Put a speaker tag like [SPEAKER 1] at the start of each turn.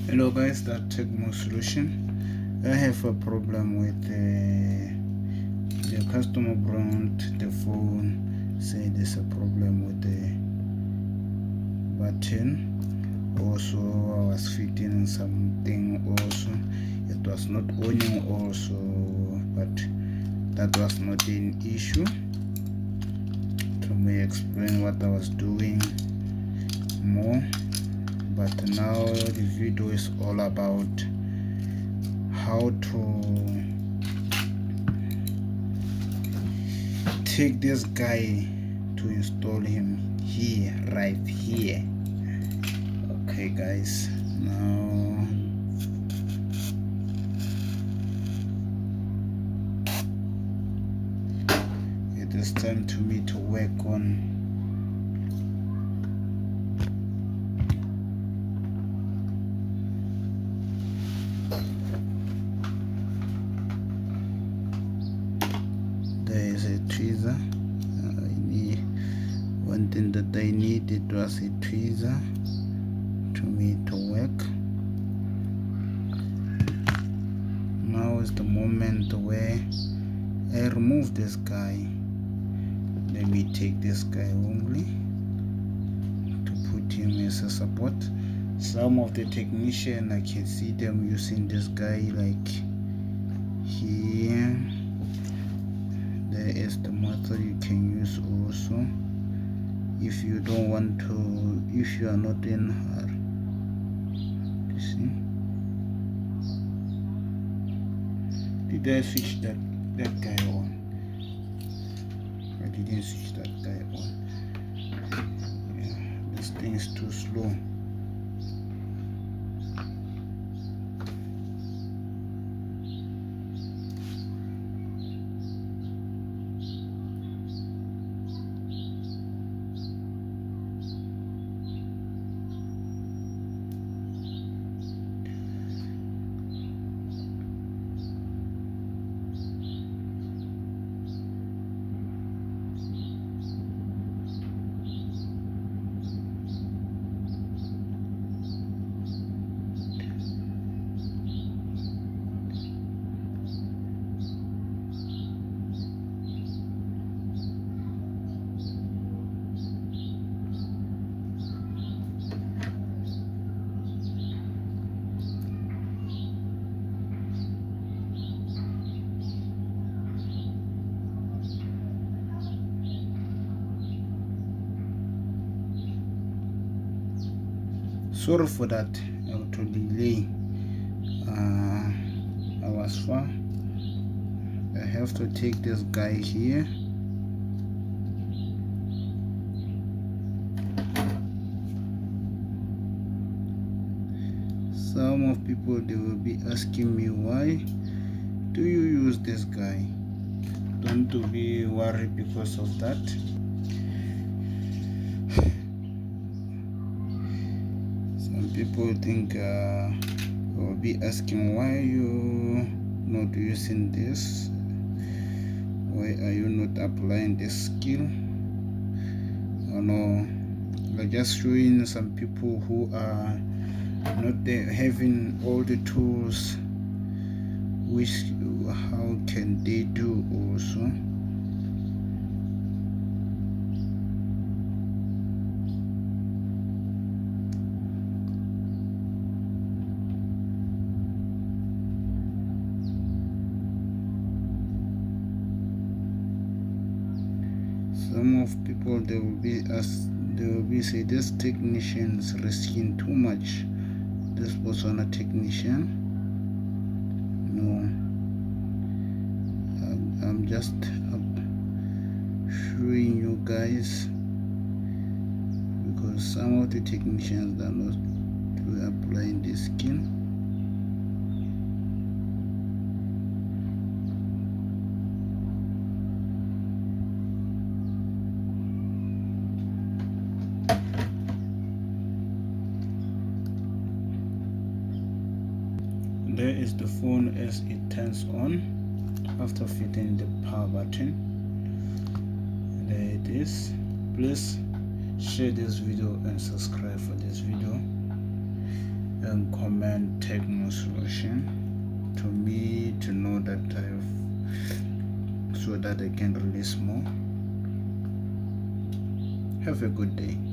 [SPEAKER 1] Hello guys, that Techmo solution. I have a problem with the customer brought the phone, say there's a problem with the button. Also, I was fitting something also, it was not owning also, but that was not an issue. To me explain what I was doing more, but now the video is all about how to take this guy to install him here, right here. Okay guys, now it is time to me to work on there is a tweezer. One thing that I needed was a tweezer to me to work. Now is the moment where I remove this guy. Let me take this guy only to put him as a support. Some of the technicians, I can see them using this guy like here. There is the method you can use also if you don't want to, if you are not in hurry. You see, did I switch that guy on? I didn't switch that guy on. Yeah, this thing is too slow. Sorry for that auto delay. I was far. I have to take this guy here. Some of people, they will be asking me, why do you use this guy? Don't to be worried because of that. People think will be asking, why you not using this, why are you not applying this skill? No, I'm just showing some people who are not there having all the tools, which how can they do also. Some of people, they will be say this technician is risking too much. This was on a technician. No, I'm just showing you guys, because some of the technicians are not applying this skill. There is the phone as it turns on after fitting the power button. There it is. Please share this video and subscribe for this video. and comment techno solution to me to know that so that I can release more. Have a good day.